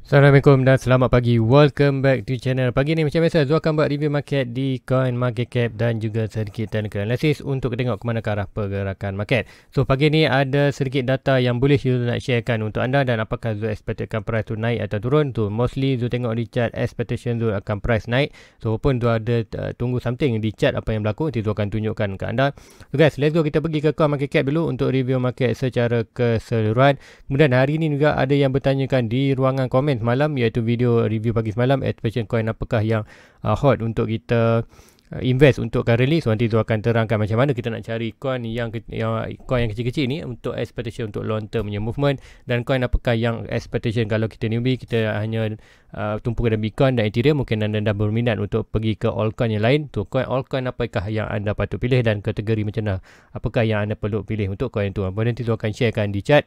Assalamualaikum dan selamat pagi. Welcome back to channel. Pagi ni macam biasa Zul akan buat review market di coin market cap dan juga sedikit technical analysis untuk tengok ke mana ke arah pergerakan market. So pagi ni ada sedikit data yang boleh Zul nak sharekan untuk anda, dan apakah Zul expectkan price tu naik atau turun. Tu mostly Zul tengok di chart expectation Zul akan price naik. So walaupun Zul ada tunggu something di chart apa yang berlaku, nanti Zul akan tunjukkan ke anda. So guys, let's go, kita pergi ke coin market cap dulu untuk review market secara keseluruhan. Kemudian hari ni juga ada yang bertanyakan di ruangan komen semalam, iaitu video review pagi semalam, expectation coin apakah yang hot untuk kita invest untuk currently. So nanti tu akan terangkan macam mana kita nak cari coin yang kecil-kecil ni untuk expectation untuk long term punya movement, dan coin apakah yang expectation kalau kita newbie, kita hanya tumpu pada Bitcoin dan Ethereum, mungkin anda dah berminat untuk pergi ke altcoin yang lain. Tu coin altcoin apakah yang anda patut pilih dan kategori macam mana, apakah yang anda perlu pilih untuk coin tu. Nanti tu akan sharekan di chat.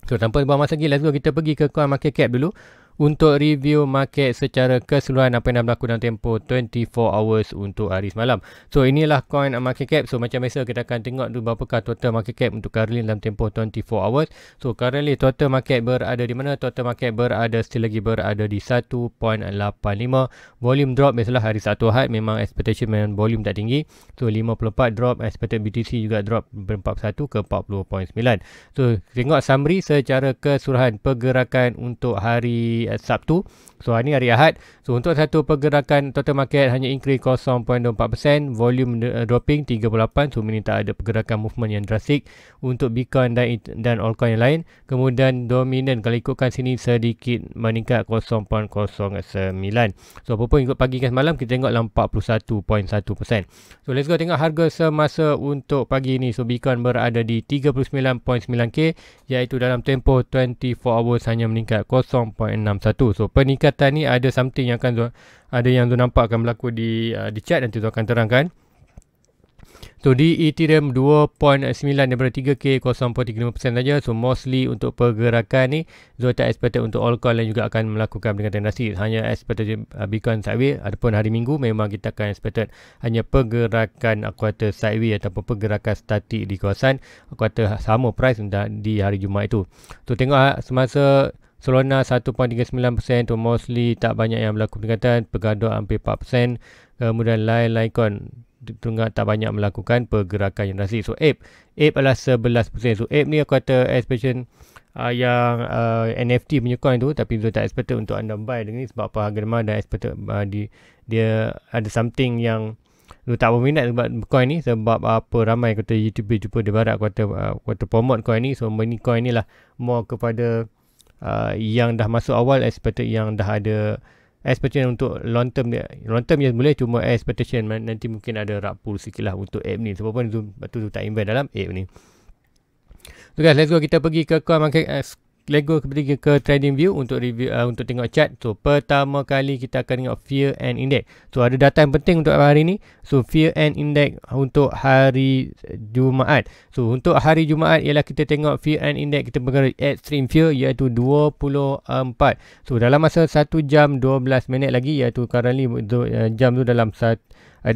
So tanpa buang masa lagi, let's go, kita pergi ke coin market cap dulu untuk review market secara keseluruhan apa yang dah berlaku dalam tempoh 24 hours untuk hari semalam. So inilah coin market cap. So macam biasa kita akan tengok dulu berapakah total market cap untuk currently dalam tempoh 24 hours. So currently total market berada di mana? Total market berada still lagi berada di 1.85. Volume drop, biasalah hari Sabtu Ahad memang expectation memang volume tak tinggi. So 54 drop, expected BTC juga drop 41 ke 40.9. So tengok summary secara keseluruhan pergerakan untuk hari Sabtu. So hari ni hari Ahad. So untuk satu pergerakan total market hanya increase 0.24%, volume dropping 38. So meaning tak ada pergerakan movement yang drastik untuk Bitcoin dan altcoin yang lain. Kemudian dominan kalau ikutkan sini sedikit meningkat 0.09. So apa pun ikut pagi kan semalam, kita tengok dalam 41.1%. So let's go tengok harga semasa untuk pagi ni. So Bitcoin berada di 39.9k, iaitu dalam tempoh 24 hours hanya meningkat 0.61. So peningkatan ni ada something yang akan ada yang tu nampak akan berlaku di chart, nanti tu akan terangkan. So di Ethereum 2.9 daripada 3k 0.35% saja. So mostly untuk pergerakan ni Zul tak expected untuk altcoin lain juga akan melakukan peningkatan drastik. Hanya expected Bitcoin sideways. Adapun hari Minggu memang kita akan expected hanya pergerakan kuartal sideways ataupun pergerakan statik di kawasan kuartal sama price di hari Jumaat itu. So tengok semasa Solana 1.39%, tu mostly tak banyak yang berlaku peningkatan, Pegadaian hampir 4%, kemudian lain-lain coin tak banyak melakukan pergerakan yang drastik. So Ape adalah 11%. So Ape ni aku kata expectation yang NFT punya coin tu, tapi tu tak expected untuk anda buy dengan ni sebab apa, harga demam, dan expected dia ada something yang lu tak berminat sebab coin ni, sebab apa ramai kata YouTuber dia barat kata promote coin ni. So ini coin ni lah more kepada yang dah masuk awal, expected yang dah ada expectation untuk long term dia. Long term yang boleh, cuma expectation nanti mungkin ada rak pull sikit lah untuk app ni. Sebab pun tu tak invest dalam app ni. So guys, let's go, kita pergi ke coin market Lego pergi ke trading view untuk review untuk tengok chart. So pertama kali kita akan tengok fear and index. So ada data yang penting untuk hari ni. So fear and index untuk hari Jumaat. So untuk hari Jumaat ialah kita tengok fear and index kita berada extreme fear, iaitu 24. So dalam masa 1 jam 12 minit lagi, iaitu currently jam tu dalam 6.47.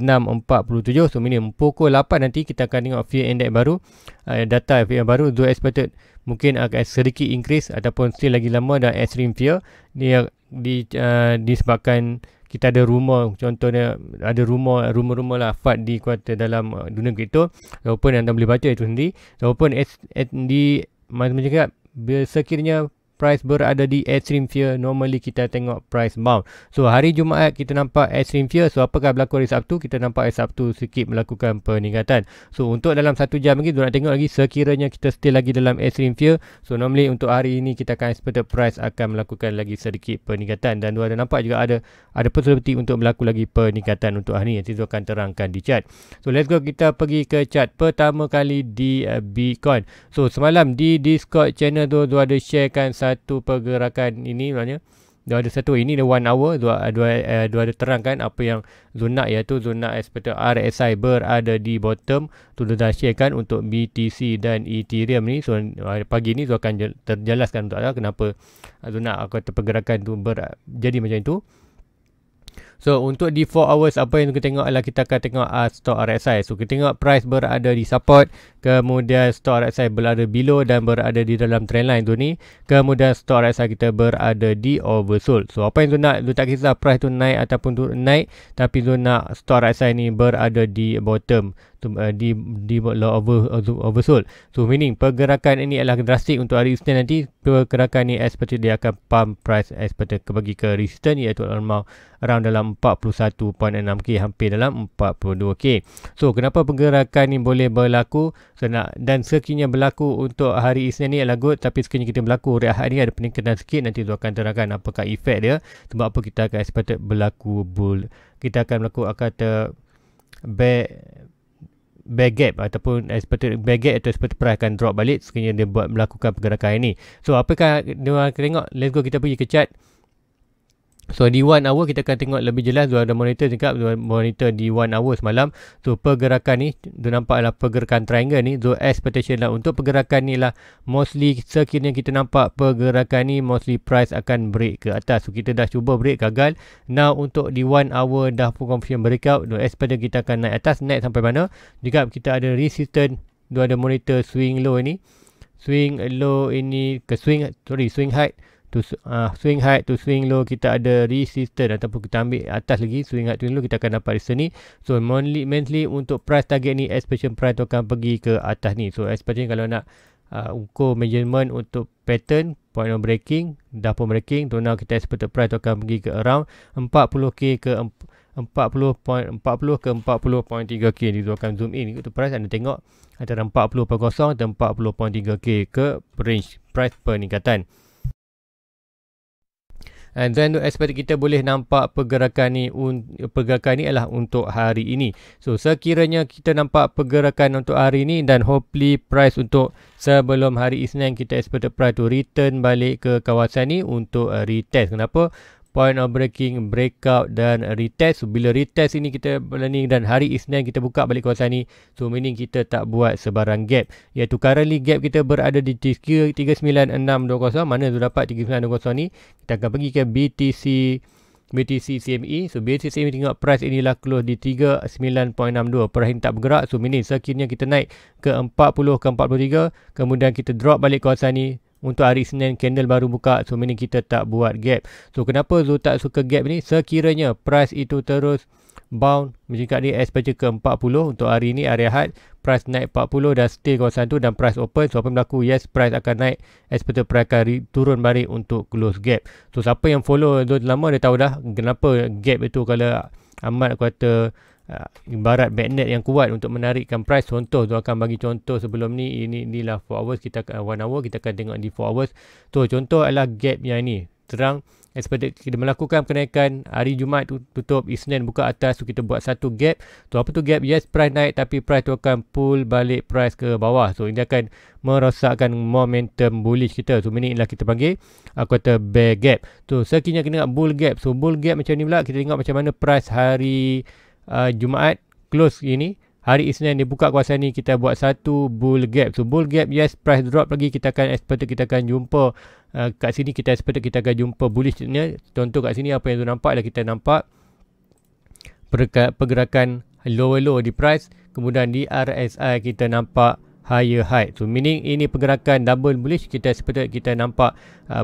So minimum pukul 8 nanti kita akan tengok fear index baru. Data fear baru Zul expected mungkin akan sedikit increase ataupun still lagi lama, dan extreme fear dia disebabkan kita ada rumor, contohnya ada rumor lah FUD di kuartal dalam dunia kripto. Walaupun anda boleh baca itu sendiri, walaupun di macam cakap, sekiranya price berada di extreme fear, normally kita tengok price bound. So hari Jumaat kita nampak extreme fear. So apakah berlaku hari Sabtu? Kita nampak hari Sabtu sikit melakukan peningkatan. So untuk dalam 1 jam lagi, nak tengok lagi sekiranya kita still lagi dalam extreme fear. So normally untuk hari ini kita akan expected price akan melakukan lagi sedikit peningkatan, dan ada nampak juga ada possibility untuk berlaku lagi peningkatan untuk hari ini. Nanti akan terangkan di chart. So let's go, kita pergi ke chart pertama kali di Bitcoin. So semalam di Discord channel tu ada sharekan satu pergerakan ini, maknanya dia ada satu ini, dia 1 hour dia ada terangkan apa yang zona, iaitu zona expected RSI berada di bottom tu, dia dah sharekan untuk BTC dan Ethereum ni. So pagi ni tu akan terjelaskan untuk anda kenapa zona aku kata pergerakan tu jadi macam itu. So untuk di 4 hours apa yang kita tengok adalah kita akan tengok stock RSI. So kita tengok price berada di support, kemudian stock RSI berada below dan berada di dalam trendline tu ni. Kemudian stock RSI kita berada di oversold. So apa yang tu nak, tu tak kisah price tu naik ataupun tu naik, tapi tu nak stock RSI ni berada di bottom, di oversold. So meaning pergerakan ini adalah drastik untuk hari Isnin nanti. Pergerakan ni seperti dia akan pump price seperti bagi ke resistance, iaitu around dalam 41.6k, hampir dalam 42k. So kenapa pergerakan ni boleh berlaku? So, dan sekiranya berlaku untuk hari Isnin ni adalah good, tapi sekiranya kita berlaku rehat ni ada peningkatan sikit, nanti tu akan terangkan apakah efek dia, sebab apa kita akan expected berlaku bull, kita akan berlaku kata back gap ataupun expected back gap atau expected price akan drop balik sekiranya dia buat melakukan pergerakan ini. So apakah dia akan tengok? Let's go, kita pergi ke chart. So di 1 hour kita akan tengok lebih jelas. Dua ada monitor cakap, dua monitor di 1 hour semalam. So pergerakan ni tu nampak adalah pergerakan triangle ni. So expectation lah untuk pergerakan ni lah mostly sekiranya kita nampak pergerakan ni mostly price akan break ke atas. So kita dah cuba break, gagal. Now untuk di 1 hour dah pun confirm breakout. So expectation kita akan naik atas, naik sampai mana? Jika kita ada resistance, dua ada monitor swing low ini. Swing low ini ke swing high to swing high to swing low, kita ada resistance ataupun kita ambil atas lagi swing high to swing low, kita akan dapat resistance ni. So mainly untuk price target ni, expectation price tu akan pergi ke atas ni. So expectation kalau nak ukur measurement untuk pattern point of breaking, dah pun breaking tu, now kita expected price tu akan pergi ke around 40k ke 40 ke 40.3k. Ni tu akan zoom in untuk price, anda tengok antara 40.0 dan 40.3k ke range price peningkatan. And then expect kita boleh nampak pergerakan ni adalah untuk hari ini. So sekiranya kita nampak pergerakan untuk hari ini dan hopefully price untuk sebelum hari Isnin, kita expect price to return balik ke kawasan ni untuk retest. Kenapa? Point of breaking, breakout dan retest. So bila retest ini kita berani dan hari Isnin kita buka balik kawasan ni, so meaning kita tak buat sebarang gap, iaitu currently gap kita berada di 39620. Mana tu dapat 39620 ni? Kita akan pergi ke BTC CME. So BTC CME tengok price inilah close di 39.62. Price ini tak bergerak. So meaning sekiranya kita naik ke 40 ke 43, kemudian kita drop balik kawasan ni untuk hari Isnin, candle baru buka. So meaning kita tak buat gap. So kenapa Zul tak suka gap ni? Sekiranya price itu terus bound meningkat ni expected ke 40 untuk hari ni, hari Ahad, price naik 40 dan stay kawasan tu dan price open. So apa yang berlaku? Yes, price akan naik, expected price akan turun balik untuk close gap. So siapa yang follow Zul lama dia tahu dah kenapa gap itu kalau amat kata ibarat magnet yang kuat untuk menarikkan price. Contoh tu akan bagi contoh sebelum ni, inilah 4 hours, kita akan 1 hour, kita akan tengok di 4 hours. So contoh adalah gap yang ni terang expected kita melakukan kenaikan hari Jumaat tutup, Isnin buka atas, so kita buat satu gap. So apa tu gap? Yes, price naik tapi price tu akan pull balik price ke bawah. So ini akan merosakkan momentum bullish kita. So ini inilah kita panggil kata bear gap. So sekiranya kita tengok bull gap. So bull gap macam ni pula, kita tengok macam mana price hari Jumaat close ini, hari Isnin dia buka kawasan ni, kita buat satu bull gap. So bull gap, yes, price drop lagi, kita akan expect kita akan jumpa kat sini, kita expect kita akan jumpa bullishnya. Contoh kat sini apa yang tu nampak adalah kita nampak pergerakan lower di price, kemudian di RSI kita nampak higher high. So meaning ini pergerakan double bullish, kita expect kita nampak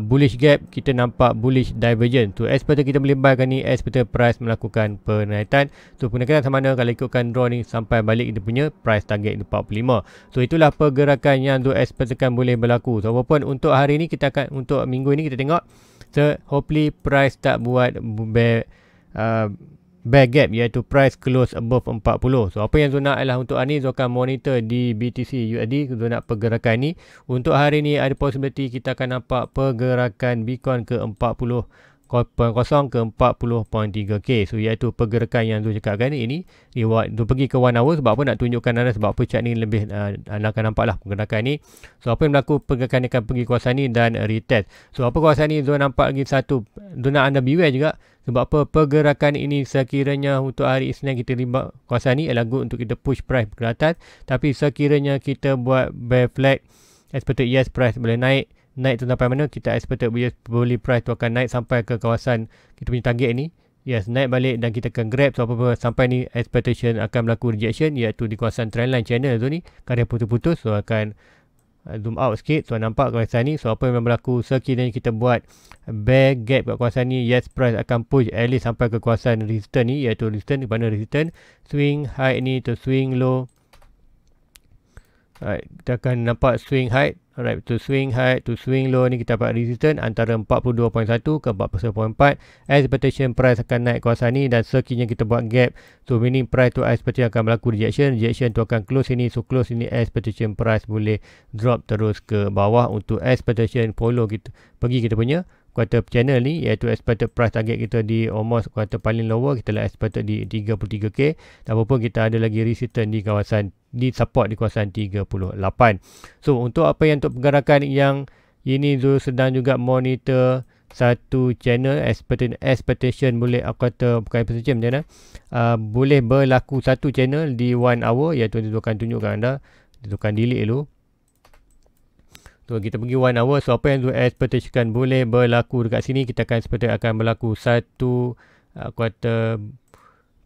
bullish gap, kita nampak bullish divergence. So expect kita melibatkan ni, expect price melakukan penaikan. So penaikan sama mana kalau ikutkan draw ni sampai balik dia punya price target 45. So itulah pergerakan yang tu expectkan boleh berlaku. So walaupun untuk hari ni kita akan, untuk minggu ini kita tengok, so hopefully price tak buat bear gap, iaitu price close above 40. So apa yang Zul nak adalah untuk hari ni Zul akan monitor di BTC USD. Zul nak pergerakan ni untuk hari ni ada possibility kita akan nampak pergerakan Bitcoin ke 40.0 ke 40.3k. So iaitu pergerakan yang Zul cakapkan ni Zul pergi ke 1 hour. Sebab apa? Nak tunjukkan anda sebab apa chart ni lebih anda akan nampak lah pergerakan ni. So apa yang berlaku? Pergerakan ni akan pergi kawasan ni dan retest. So apa kawasan ni Zul nampak lagi satu, Zul nak anda beware juga. Sebab apa? Pergerakan ini sekiranya untuk hari Isnin kita libat kawasan ni adalah good untuk kita push price ke atas. Tapi sekiranya kita buat bear flag, expected yes price boleh naik tu sampai mana? Kita expected boleh price tu akan naik sampai ke kawasan kita punya target ni, Yes, naik balik dan kita akan grab. So apa-apa sampai ni expectation akan berlaku rejection, iaitu di kawasan trendline channel tu ni kadang putus-putus. So akan zoom out sikit. So nampak kawasan ni. So apa yang berlaku sekiranya kita buat bear gap kat kawasan ni, yes, price akan push at least sampai ke kawasan resistance ni, iaitu resistance di mana resistance swing high ni to swing low. Alright, kita akan nampak swing high. Alright, to swing high to swing low ni kita dapat resistance antara 42.1 ke 41.4. Expectation price akan naik kawasan ni, dan sekiranya kita buat gap, so meaning price tu expectation akan berlaku rejection. Rejection tu akan close ini. So close ini expectation price boleh drop terus ke bawah untuk expectation follow kita pergi kita punya kuartal channel ni, iaitu expected price target kita di almost kuartal paling lower, kita lah expected di 33k, dan apapun kita ada lagi resistance di kawasan, di support di kawasan 38. So untuk apa yang untuk pergerakan yang ini, Zul sedang juga monitor satu channel expectation boleh kata bukan expectation macam mana, boleh berlaku satu channel di 1 hour, iaitu Zul akan tunjukkan anda. Zul akan delete dulu. So kita pergi 1 hour. So apa yang Zul expectation boleh berlaku dekat sini, kita akan expect akan berlaku satu kuartal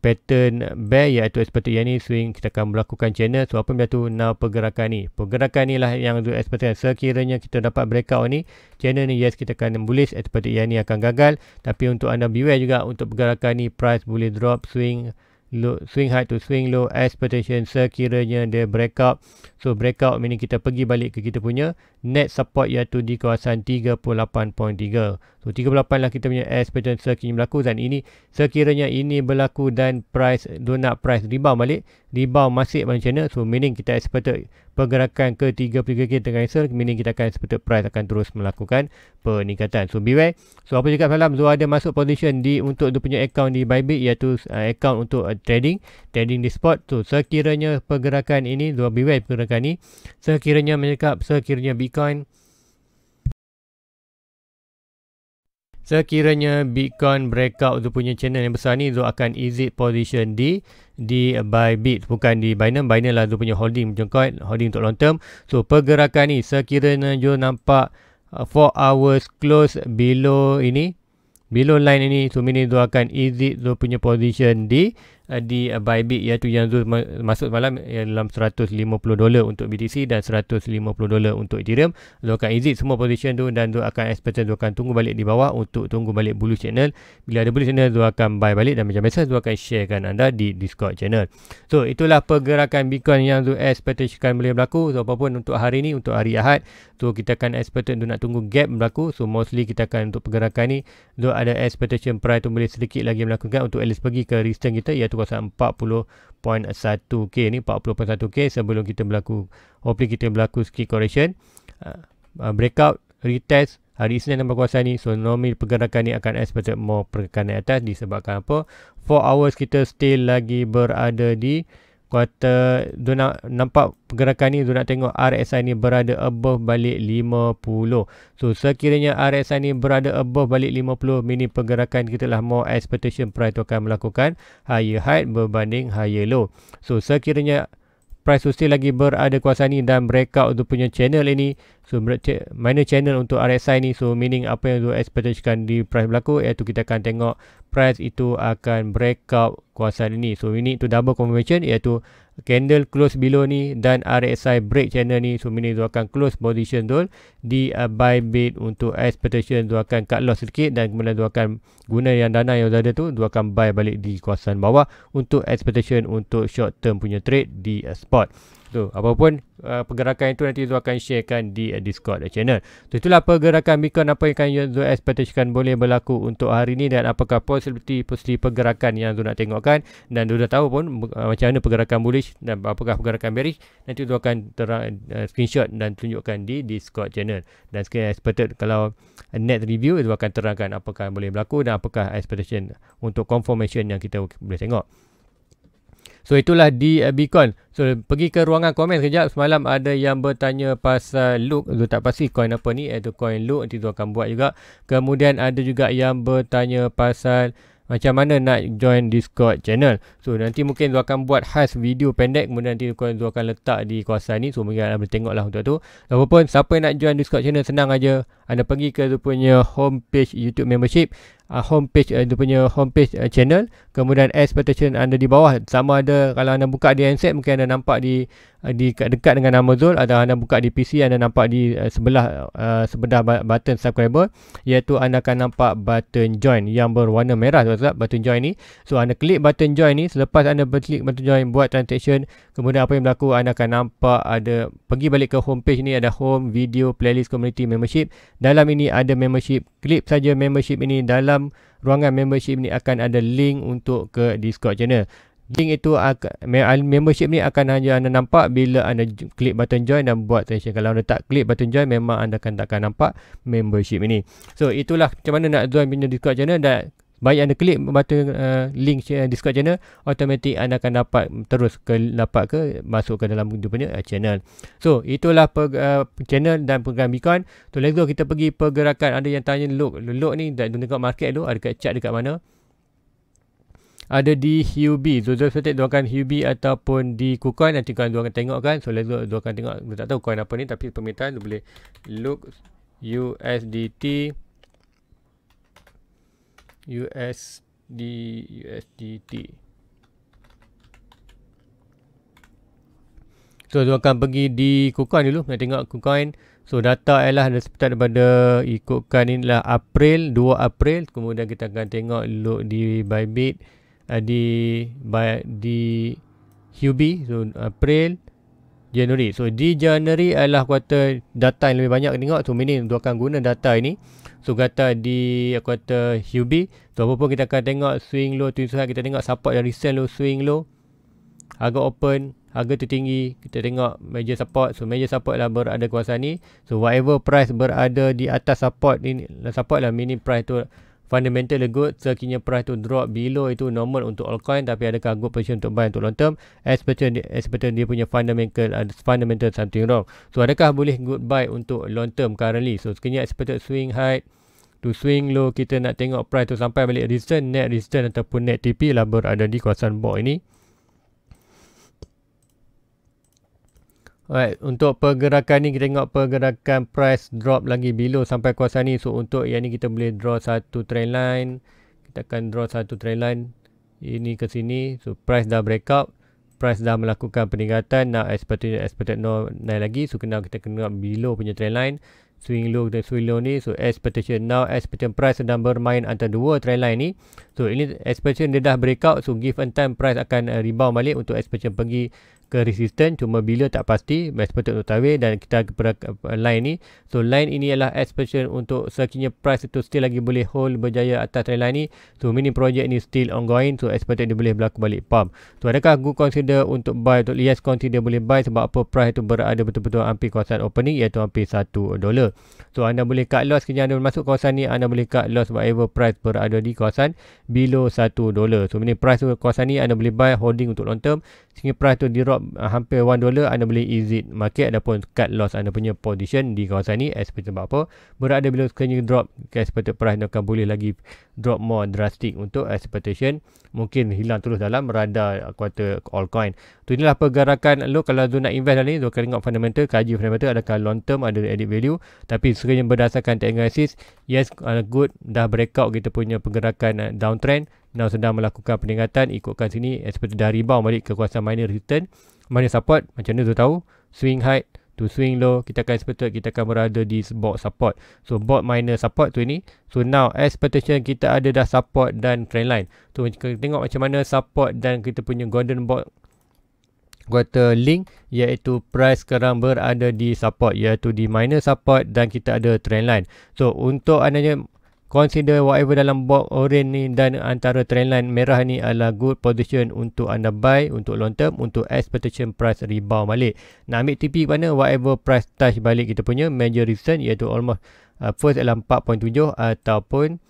pattern bear, iaitu expected yang ni swing, kita akan melakukan channel. So apa yang berlaku now pergerakan ni. Pergerakan ni lah yang Zul expected. Sekiranya kita dapat breakout ni, channel ni, yes, kita akan bullish, expected yang ni akan gagal. Tapi untuk anda beware juga untuk pergerakan ni, price boleh drop, swing low, swing high to swing low, expectation sekiranya dia breakout. So breakout meaning kita pergi balik ke kita punya net support, iaitu di kawasan 38.3. So 38 lah kita punya expectation sekiranya berlaku, dan ini sekiranya ini berlaku dan price donut price rebound balik, rebound masih pada channel. So meaning kita expected pergerakan ke 33k tercancel, meaning kita akan expected price akan terus melakukan peningkatan. So beware. So apa juga malam Zul ada masuk position di untuk dia punya account di Bybit, iaitu account untuk trading di spot. So sekiranya pergerakan ini, Zul beware pergerakan ni, sekiranya menyekap, sekiranya Bitcoin breakout tu punya channel yang besar ni, Zul akan exit position di Bybit, bukan di Binance. Binance lah Zul punya holding coin, holding untuk long term. So pergerakan ni sekiranya Zul nampak 4 hours close below ini, below line ini, so meaning Zul akan exit Zul punya position di Bybit, iaitu yang Zul masuk malam dalam $150 untuk BTC dan $150 untuk Ethereum. Zul akan exit semua position tu, dan Zul akan expect Zul akan tunggu balik di bawah untuk tunggu balik bullish channel. Bila ada bullish channel, Zul akan buy balik, dan macam biasa Zul akan sharekan anda di Discord channel. So itulah pergerakan Bitcoin yang Zul expectation boleh berlaku. So apapun untuk hari ni, untuk hari Ahad, so kita akan expect Zul nak tunggu gap berlaku. So mostly kita akan untuk pergerakan ni, Zul ada expectation price tu boleh sedikit lagi melakukan untuk at least pergi ke resistance kita, iaitu kawasan 40.1k ni, 40.1k sebelum kita berlaku, hopefully kita berlaku sikit correction, breakout, retest hari Isnin dalam kawasan ni. So normal pergerakan ni akan expected more pergerakan naik atas, disebabkan apa, 4 hours kita still lagi berada di kuartal. Nampak pergerakan ni, nak tengok RSI ni berada above balik 50. So sekiranya RSI ni berada above balik 50, meaning pergerakan kita lah more expectation price tu akan melakukan higher high berbanding higher low. So sekiranya price tu still lagi berada kawasan ni dan breakout tu punya channel ini, so mana channel untuk RSI ni, so meaning apa yang tu expectation di price berlaku, iaitu kita akan tengok price itu akan breakout kawasan ini. So we need to double confirmation, iaitu candle close below ni dan RSI break channel ni. So meaning tu akan close position tu di Bybit untuk expectation tu akan cut loss sedikit, dan kemudian tu akan guna yang dana yang ada tu akan buy balik di kawasan bawah untuk expectation untuk short term punya trade di spot. So apapun pergerakan itu nanti Zul akan sharekan di Discord channel. So itulah pergerakan Bitcoin, apa yang akan Zul expectation boleh berlaku untuk hari ini, dan apakah possibility pergerakan yang Zul nak tengokkan, dan Zul dah tahu pun macam mana pergerakan bullish dan apakah pergerakan bearish. Nanti Zul akan screenshot dan tunjukkan di Discord channel, dan sekian expected kalau net review Zul akan terangkan apakah boleh berlaku dan apakah expectation untuk confirmation yang kita boleh tengok. So itulah di Bitcoin. So pergi ke ruangan komen sekejap. Semalam ada yang bertanya pasal Look. Zul tak pasti coin apa ni, iaitu coin Look. Nanti Zul akan buat juga. Kemudian ada juga yang bertanya pasal macam mana nak join Discord channel. So nanti mungkin Zul akan buat khas video pendek, kemudian nanti Zul akan letak di kawasan ni. So mungkin anda boleh tengok lah untuk tu. Apapun siapa yang nak join Discord channel, senang aja. Anda pergi ke Zul punya homepage YouTube membership. homepage, dia punya homepage channel. Kemudian expectation anda di bawah, sama ada kalau anda buka di handset mungkin anda nampak di dekat dengan Amazon, atau anda buka di PC anda nampak di sebelah button subscriber, iaitu anda akan nampak button join yang berwarna merah tu, button join ni. So anda klik button join ni, selepas anda klik button join buat transaction, kemudian apa yang berlaku, anda akan nampak ada, pergi balik ke homepage ni, ada home, video, playlist, community, membership. Dalam ini ada membership, klik saja membership ini. Dalam ruangan membership ni akan ada link untuk ke Discord channel. Link itu membership ni akan hanya anda nampak bila anda klik button join dan buat transaction. Kalau anda tak klik button join, memang anda takkan nampak membership ini. So itulah macam mana nak join punya Discord channel. Dan baik anda klik button link Discord channel, automatik anda akan dapat terus masuk ke dalam dia punya channel. So itulah channel dan program Bitcoin. So let's go, kita pergi pergerakan. Ada yang tanya Look ni tengok market dulu, ada kat chart dekat mana? Ada di Huobi. So seperti doakan Huobi ataupun di KuCoin, nanti kalian akan tengok kan. So let's go, doakan tengok. Saya tak tahu coin apa ni, tapi permintaan tu boleh look USDT So dia akan pergi di KuCoin dulu, nak tengok KuCoin. So data ialah start daripada ikutkan inilah April, 2 April. Kemudian kita akan tengok look di Bybit, di Huobi. So April, Januari. So di Januari adalah kuartal data yang lebih banyak tengok. So meaning dia akan guna data ini. So kata di kuartal Huobi, so apa pun kita akan tengok swing low, kita tengok support dan resistance low, swing low, harga open, harga tertinggi, kita tengok major support. So major support lah berada kawasan ni. So whatever price berada di atas support ni, support lah meaning price tu fundamental good. Sekiranya price tu drop below, itu normal untuk altcoin. Tapi adakah good position untuk buy untuk long term? Expectation dia punya fundamental something wrong. So adakah boleh good buy untuk long term currently? So sekiranya expected swing high to swing low, kita nak tengok price tu sampai balik resistance, net resistance ataupun net TP lah berada di kawasan box ini. Alright, untuk pergerakan ni kita tengok pergerakan price drop lagi below sampai kawasan ni. So untuk yang ni kita boleh draw satu trend line. Kita akan draw satu trend line ini ke sini. So price dah breakout, price dah melakukan peningkatan. Now expected no naik lagi. So kita kena below punya trend line, swing low dan swing low ni. So expectation price sedang bermain antara dua trend line ni. So ini expectation dia dah breakout. So given time price akan rebound balik untuk expectation pergi ke resistance, cuma bila tak pasti expected untuk tawar. Dan kita kepada line ni. So line ini adalah expectation untuk sekiranya price itu still lagi boleh hold berjaya atas trend line ni. So mini project ni still ongoing. So expected dia boleh berlaku balik pump. So adakah good consider untuk buy? Untuk yes consider boleh buy. Sebab apa? Price itu berada betul-betul hampir kawasan opening, iaitu hampir $1. So anda boleh cut loss sekiranya anda masuk kawasan ni. Anda boleh cut loss whatever price berada di kawasan below $1. So mini price tu kawasan ni anda boleh buy holding untuk long term. Sehingga price tu di drop hampir $1, anda boleh exit market ataupun cut loss anda punya position di kawasan ni. Expected sebab apa? Berada bila sekiranya drop, expected price akan boleh lagi drop more drastic untuk expectation. Mungkin hilang terus dalam radar kuartal altcoin. Tu inilah pergerakan lo kalau tu nak invest dalam ni. Tu akan tengok fundamental, kaji fundamental, adakah long term ada added value. Tapi sekiranya berdasarkan technical analysis, yes good, dah breakout kita punya pergerakan downtrend. Now sedang melakukan peningkatan, ikutkan sini seperti dah rebound balik ke kawasan minor resistance, minor support. Macam mana tu tahu? Swing high to swing low, kita akan berada di box support. So box minor support tu ini. So now expectation kita ada dah support dan trend line. So kita tengok macam mana support dan kita punya golden box quarter link, iaitu price sekarang berada di support, iaitu di minor support, dan kita ada trend line. So untuk adanya consider whatever dalam box orange ni dan antara trend line merah ni adalah good position untuk anda buy untuk long term, untuk expectation price rebound balik. Nak ambil TP ke mana? Whatever price touch balik kita punya major resistance, iaitu almost first adalah 4.7 ataupun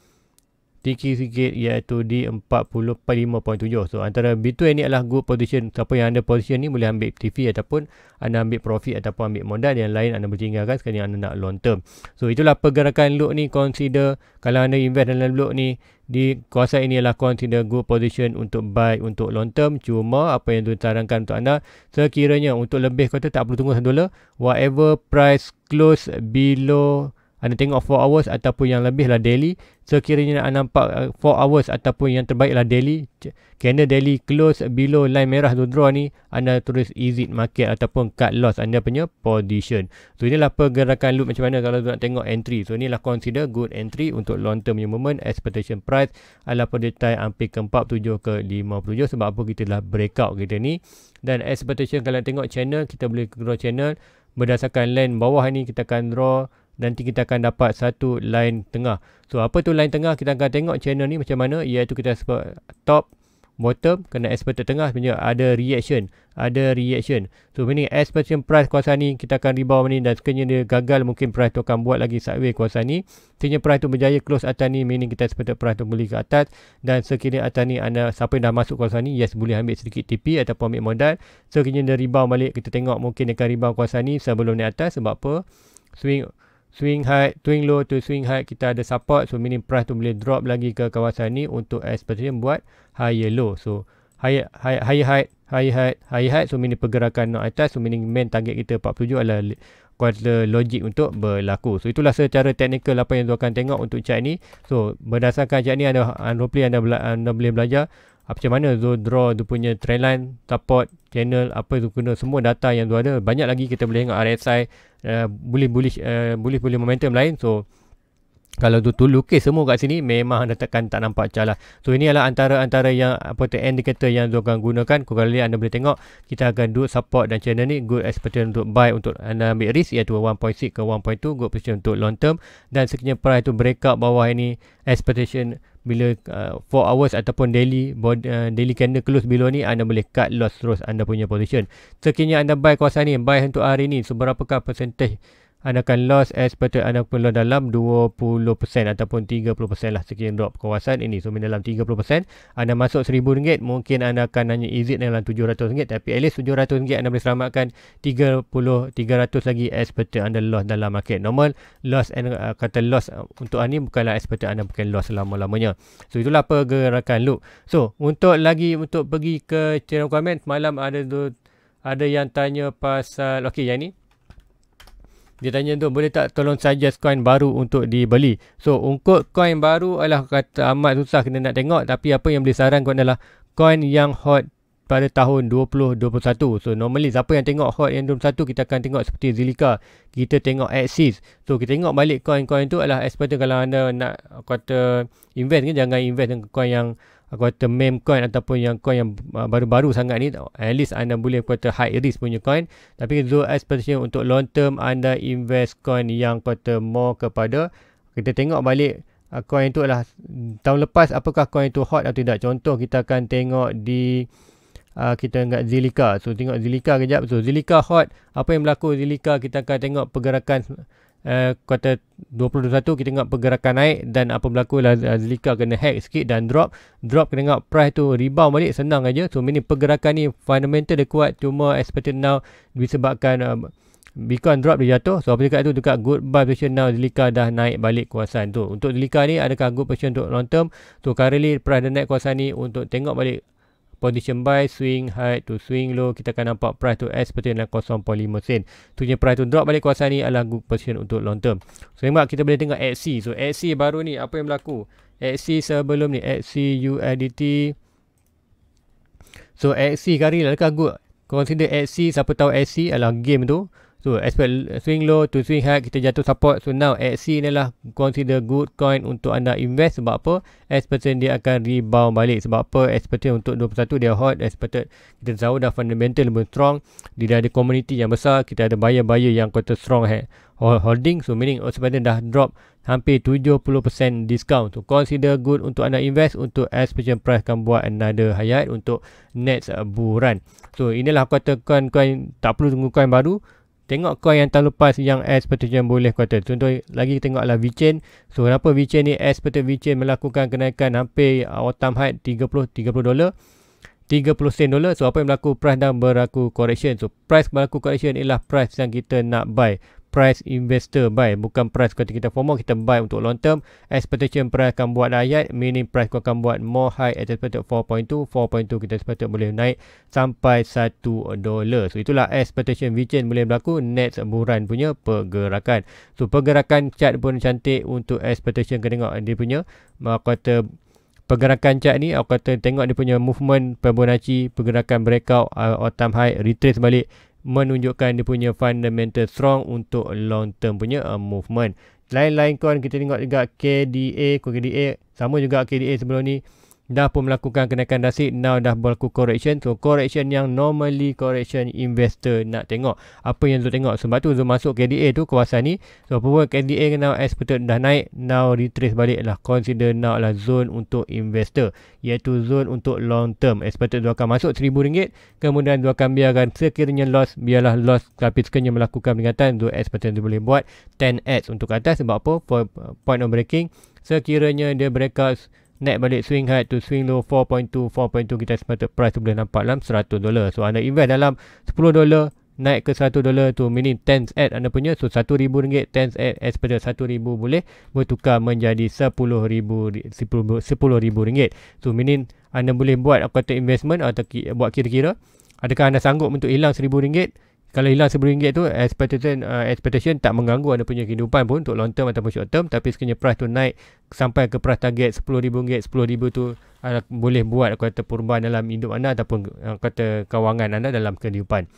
tinggi sikit iaitu di 45.7. So antara between ni adalah good position. Siapa yang ada position ni boleh ambil TV ataupun anda ambil profit ataupun ambil modal. Yang lain anda boleh tinggalkan sekali anda nak long term. So itulah pergerakan look ni. Consider kalau anda invest dalam look ni di kawasan ini adalah consider good position untuk buy untuk long term. Cuma apa yang disarankan untuk anda, sekiranya untuk lebih kata tak perlu tunggu $1. Whatever price close below anda tengok 4 hours ataupun yang lebih lah daily. Sekiranya anda nampak 4 hours ataupun yang terbaik lah daily, candle daily close below line merah tu draw ni, anda terus exit market ataupun cut loss anda punya position. So inilah pergerakan loop macam mana kalau nak tengok entry. So inilah consider good entry untuk long term punya movement. Expectation price adalah pada time hampir ke 47 ke 57, sebab apa kita dah breakout kita ni. Dan expectation kalau tengok channel, kita boleh draw channel berdasarkan line bawah ni, kita akan draw, nanti kita akan dapat satu line tengah. So apa tu line tengah, kita akan tengok channel ni macam mana, iaitu kita sebut top, bottom, kena expected tengah punya ada reaction. So meaning expectation price kawasan ni kita akan rebound ni, dan sekiranya dia gagal mungkin price tu akan buat lagi sideways kawasan ni. Sekiranya price tu berjaya close atas ni, meaning kita expected price tu boleh ke atas. Dan sekiranya atas ni anda siapa yang dah masuk kawasan ni, yes boleh ambil sedikit TP ataupun ambil modal. Sekiranya dia rebound balik, kita tengok mungkin dia akan rebound kawasan ni sebelum naik atas. Sebab apa? Swing high, swing low to swing high kita ada support. So meaning price tu boleh drop lagi ke kawasan ni untuk expectation buat higher low. So higher height. So meaning pergerakan nak atas. So meaning main target kita 47 adalah kuartal logik untuk berlaku. So itulah secara teknikal apa yang tu akan tengok untuk chart ni. So berdasarkan chart ni anda boleh belajar macam mana tu draw tu punya trendline, support, channel, apa tu guna semua data yang tu ada. Banyak lagi kita boleh tengok RSI, boleh momentum lain. So kalau tu lukis semua kat sini, memang anda tak nampak calah. So ini adalah antara yang indicator yang tu akan gunakan. Kalau anda boleh tengok, kita akan do support dan channel ni good expectation untuk buy, untuk anda ambil risk, iaitu 1.6 ke 1.2 good position untuk long term. Dan sekiranya price tu breakout bawah ini, expectation bila 4 hours ataupun daily candle close below ni, anda boleh cut loss terus anda punya position. Sekiranya anda buy kawasan ni, buy untuk hari ni, seberapakah percentage anda akan loss expected anda pun loss dalam 20% ataupun 30% lah sekiranya drop kawasan ini. So dalam 30%, anda masuk RM1,000, mungkin anda akan hanya exit dalam RM700, tapi at least RM700 anda boleh selamatkan 300 lagi expected anda loss dalam market normal. Loss kata loss untuk hari ni bukanlah expected anda bukan loss selama-lamanya. So itulah pergerakan loop. So untuk pergi ke channel komen, malam ada yang tanya pasal yang ni. Dia tanya tu, boleh tak tolong suggest coin baru untuk dibeli? So untuk coin baru adalah kata amat susah, kena nak tengok. Tapi apa yang boleh sarankan adalah coin yang hot pada tahun 2021. So normally siapa yang tengok hot yang 2021, kita akan tengok seperti Zilliqa, kita tengok Axis. So kita tengok balik coin-coin tu adalah expected. Kalau anda nak kata invest ni, jangan invest dengan coin yang kata meme coin ataupun yang coin yang baru-baru sangat ni. At least anda boleh kata high risk punya coin. Tapi Zul expectation untuk long term, anda invest coin yang kata more kepada, kita tengok balik coin tu adalah tahun lepas apakah coin tu hot atau tidak. Contoh kita akan tengok di kita ingat Zilliqa. So tengok Zilliqa kejap. So Zilliqa hot, apa yang berlaku Zilliqa, kita akan tengok pergerakan kuartal 2021, kita tengok pergerakan naik, dan apa berlaku lah Zilliqa kena hack sikit dan drop, kita tengok price tu rebound balik, senang aja. So ini pergerakan ni fundamental dia kuat, cuma expected now disebabkan Bitcoin drop, dia jatuh. So apa dekat tu, dekat good buy position now, Zilliqa dah naik balik kawasan tu. Untuk Zilliqa ni adakah good position untuk long term? So currently price dah naik kawasan ni, untuk tengok balik position buy, swing high to swing low, kita akan nampak price tu seperti dalam 0.5 sen. Tujuan price tu drop balik kawasan ni adalah good position untuk long term. So tengok, kita boleh tengok XC. So XC baru ni, apa yang berlaku? XC sebelum ni, XC USDT. So XC kari lah dekat good. Consider XC, siapa tahu XC adalah game tu. So expect swing low to swing high, kita jatuh support. So now XC ni lah consider good coin untuk anda invest. Sebab apa? Expected dia akan rebound balik. Sebab apa? Expected untuk 21 dia hot. Expected kita tahu dah fundamental lebih strong. Dia dah ada community yang besar. Kita ada buyer-buyer yang kata strong holding. So meaning expected dah drop hampir 70% discount. So consider good untuk anda invest. Untuk expectation price akan buat another hayat untuk next bull run. So inilah kata coin tak perlu tunggu coin baru. Tengok coin yang tahun lepas yang expectation boleh kata. Contoh lagi tengoklah VeChain. So kenapa VeChain ni expected VeChain melakukan kenaikan hampir all time high $30 sen dolar. So apa yang berlaku? Price dah berlaku correction. So price berlaku correction ialah price yang kita nak buy. price investor buy, bukan price kata kita FOMO, kita buy untuk long term. Expectation price akan buat ayat, meaning price kau akan buat more high at expected 4.2 kita expected boleh naik sampai $1. So itulah expectation VChain boleh berlaku next bulan punya pergerakan. So pergerakan chart pun cantik untuk expectation. Kena tengok dia punya kata pergerakan chart ni, aku kata tengok dia punya movement Fibonacci, pergerakan breakout all time high, retrace balik, menunjukkan dia punya fundamental strong untuk long term punya movement. Lain-lain coin kita tengok juga KDA sama juga KDA sebelum ni dah pun melakukan kenaikan drastik, now dah berlaku correction. So correction yang normally correction investor nak tengok. Apa yang Zul tengok, sebab tu Zul masuk KDA tu kawasan ni. So apa pun KDA now expected dah naik, now retrace balik lah, consider now lah zone untuk investor, iaitu zone untuk long term. Expected Zul akan masuk RM1,000, kemudian Zul akan biarkan sekiranya loss, biarlah loss, tapi sekiranya melakukan peningkatan, Zul expected Zul boleh buat 10x untuk atas. Sebab apa? For point of breaking, sekiranya dia breakout naik balik swing high to swing low 4.2 kita expected price tu boleh nampak dalam $100. So anda invest dalam $10 naik ke $100 tu, meaning 10x anda punya. So RM1,000 10x expected $1,000 boleh bertukar menjadi RM10,000. So meaning anda boleh buat apa kata investment atau buat kira-kira adakah anda sanggup untuk hilang RM1,000. Kalau hilang RM1,000 tu expectation tak mengganggu anda punya kehidupan pun untuk long term ataupun short term. Tapi sekiranya price tu naik sampai ke price target RM10,000, RM10,000 tu boleh buat kata perubahan dalam hidup anda ataupun kata kewangan anda dalam kehidupan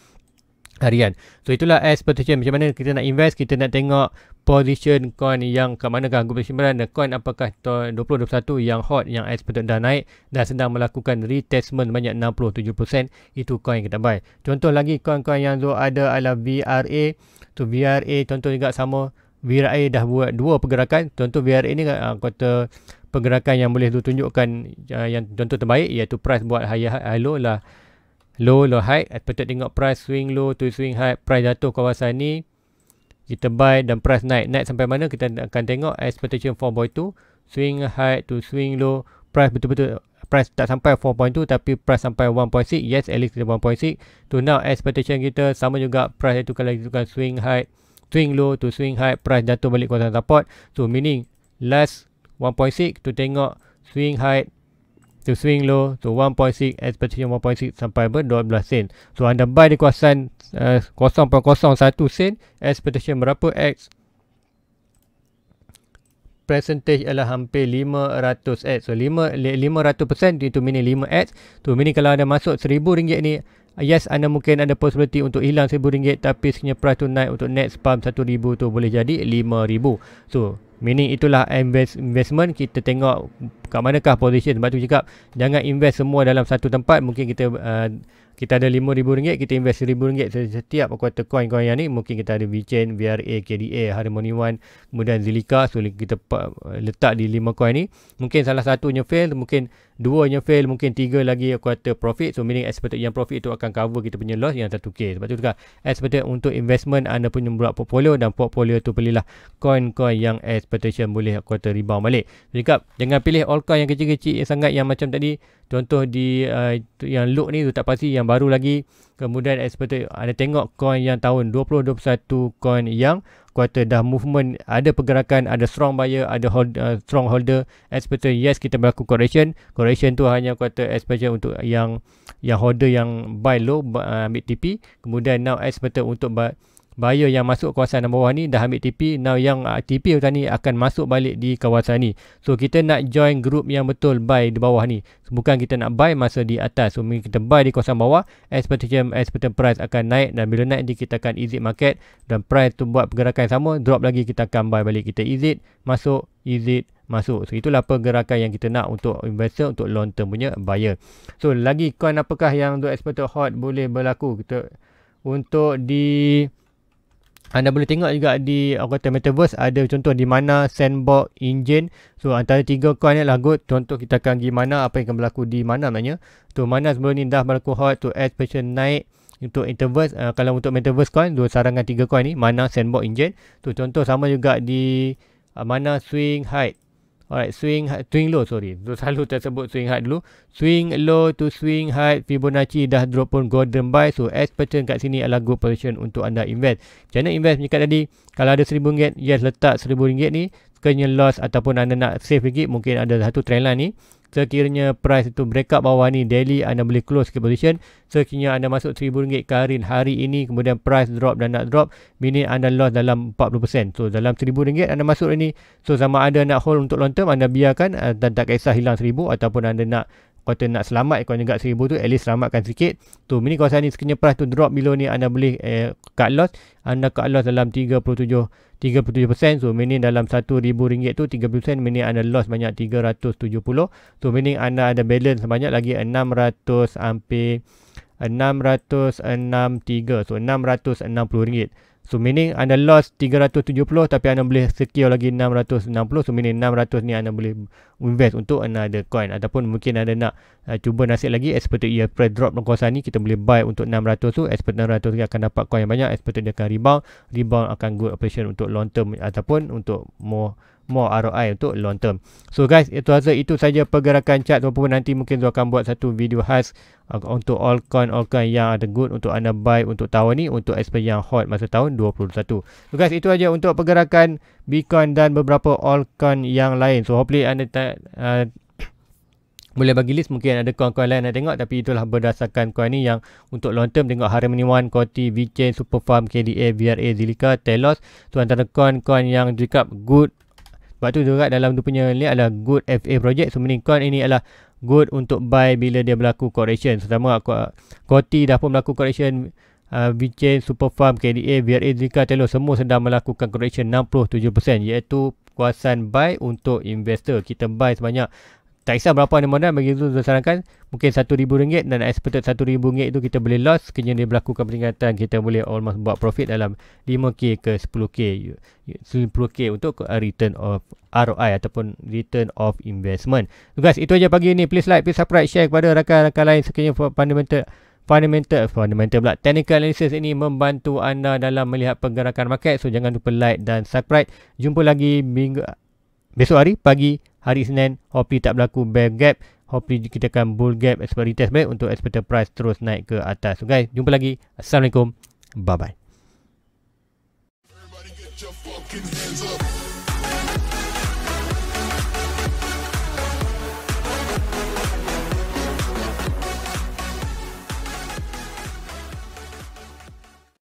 harian. So itulah expectation macam mana kita nak invest. Kita nak tengok position coin yang kat manakah group dan coin apakah 2021 yang hot, yang expected dah naik dan sedang melakukan retestment banyak 67%, itu coin kita buy. Contoh lagi coin-coin yang Zul ada adalah VRA. So VRA contoh juga sama, VRA dah buat dua pergerakan. Contoh VRA ni kata pergerakan yang boleh Zul tunjukkan yang contoh terbaik, iaitu price buat high low lah, low high. Expected tengok price swing low to swing high, price jatuh kawasan ni kita buy dan price naik sampai mana kita akan tengok expectation 4.2 swing high to swing low, price betul-betul price tak sampai 4.2 tapi price sampai 1.6. yes, at least kita 1.6 tu. Now expectation kita sama juga, price itu kalau kita swing high, swing low to swing high, price jatuh balik kawasan support. So meaning last 1.6 tu tengok swing high to swing low, so 1.6 expectation 1.6 sampai ber 12 sen. So anda buy di kawasan 0.01 sen, expectation berapa x? Percentage adalah hampir 500x. So 500% itu meaning 5x. So meaning kalau anda masuk RM1,000 ni, yes, anda mungkin ada possibility untuk hilang RM1,000, tapi sekiranya price tu naik untuk next pump RM1,000 tu boleh jadi RM5,000. So meaning itulah investment. Kita tengok kat manakah position. Sebab tu cakap jangan invest semua dalam satu tempat. Mungkin kita ada RM5,000, kita invest RM1,000 setiap kuartal coin-coin yang ni. Mungkin kita ada VChain, VRA, KDA, Harmony One, kemudian Zilliqa. So kita letak di 5 coin ni. Mungkin salah satunya fail, mungkin 2-nya fail, mungkin 3 lagi kuartal profit. So meaning expected yang profit itu akan cover kita punya loss yang 1K. Sebab tu juga expected untuk investment anda punya buat portfolio, dan portfolio tu pilihlah coin-coin yang expectation boleh kuartal rebound balik. So cakap jangan pilih all coin yang kecil-kecil sangat yang macam tadi. Contoh di yang look ni tu tak pasti, yang baru lagi. Kemudian expected anda tengok coin yang tahun 2021, coin yang kuartal dah movement, ada pergerakan, ada strong buyer, ada strong holder. Expected yes, kita berlaku correction tu hanya kuartal expected untuk yang holder yang buy low, ambil TP. Kemudian now expected untuk buyer yang masuk kawasan bawah ni dah ambil TP. Now yang TP ni akan masuk balik di kawasan ni. So kita nak join group yang betul buy di bawah ni. Bukan kita nak buy masa di atas. So kita buy di kawasan bawah, expected price akan naik, dan bila naik ni kita akan exit market, dan price tu buat pergerakan sama, drop lagi kita akan buy balik. Kita exit masuk, exit masuk. So itulah pergerakan yang kita nak untuk investor, untuk long term punya buyer. So lagi coin apakah yang untuk expected hot boleh berlaku? Kita untuk di anda boleh tengok juga di Metaverse, ada contoh di mana Sandbox Engine. So antara 3 coin ni lah good. Contoh kita akan pergi mana, apa yang akan berlaku di mana maknanya. Tu mana sebelum ni dah berlaku hot, tu expectation naik untuk Metaverse. Kalau untuk Metaverse coin, dua sarangan 3 coin ni, mana Sandbox Engine. Tu contoh sama juga di mana Swing High. Alright, swing low, sorry. So, selalu tersebut swing high dulu. Swing low to swing high, Fibonacci dah drop pun golden buy. So, as pattern kat sini adalah good position untuk anda invest. Macam mana invest macam tadi? Kalau ada RM1,000, yes, letak RM1,000 ni. Sekiranya loss ataupun anda nak save lagi, mungkin ada satu trendline ni. Sekiranya price itu break up bawah ni daily, anda boleh close ke position. Sekiranya anda masuk RM1,000 ke hari ini, kemudian price drop dan nak drop, meaning anda loss dalam 40%. So dalam RM1,000 anda masuk ini. So sama ada nak hold untuk long term, anda biarkan dan tak kisah hilang RM1,000, ataupun anda nak kata nak selamat kalau juga RM1,000 tu, at least selamatkan sikit. Tu mini kawasan ni sekiranya price tu drop below ni, anda boleh cut loss. Anda cut loss dalam 37%. So meaning dalam RM1,000 tu 30%, meaning anda loss banyak 370. So meaning anda ada balance banyak lagi 600 hampir 663. So RM660. So meaning anda loss 370 tapi anda boleh secure lagi 660. So meaning 600 ni anda boleh invest untuk another coin, ataupun mungkin anda nak cuba nasib lagi expected ia price drop dalam kawasan ni, kita boleh buy untuk 600 tu. Expected 600 dia akan dapat coin yang banyak, expected dia akan rebound akan good operation untuk long term ataupun untuk more ROI untuk long term. So guys, itu saja pergerakan chart, ataupun nanti mungkin saya akan buat satu video khas untuk all coin yang ada good untuk anda buy untuk tahun ni, untuk expert yang hot masa tahun 2021. So guys, itu saja untuk pergerakan Bitcoin dan beberapa altcoin yang lain. So hopefully anda boleh bagi list, mungkin ada coin-coin lain nak tengok, tapi itulah berdasarkan coin ni yang untuk long term. Tengok Harmony One, Coty, VeChain, Superfarm, KDA, VRA, Zilliqa, Telos. Tu antara coin-coin yang cakap good. Sebab tu juga dalam tu punya ni adalah good FA project. So meaning coin ini adalah good untuk buy bila dia berlaku correction. Terutama Coty dah pun berlaku correction, VeChain, Superfarm, KDA, VRA, Zilliqa, Telos semua sedang melakukan correction 67%, iaitu kawasan buy untuk investor. Kita buy sebanyak, tak kisah berapa anda modal, bagi itu saya sarankan mungkin RM1,000 dan expected RM1,000 itu kita boleh loss. Sekiranya dia berlakukan peningkatan, kita boleh almost buat profit dalam 5k ke 10k untuk return of ROI ataupun return of investment. So guys, itu aja pagi ni. Please like, please subscribe, share kepada rakan-rakan lain. Sekiranya fundamental pula technical analysis ini membantu anda dalam melihat pergerakan market. So jangan lupa like dan subscribe. Jumpa lagi besok hari pagi, hari Senin. Hopefully tak berlaku bear gap. Hopefully kita akan bull gap expert retest back untuk expected price terus naik ke atas. So guys, jumpa lagi. Assalamualaikum. Bye bye.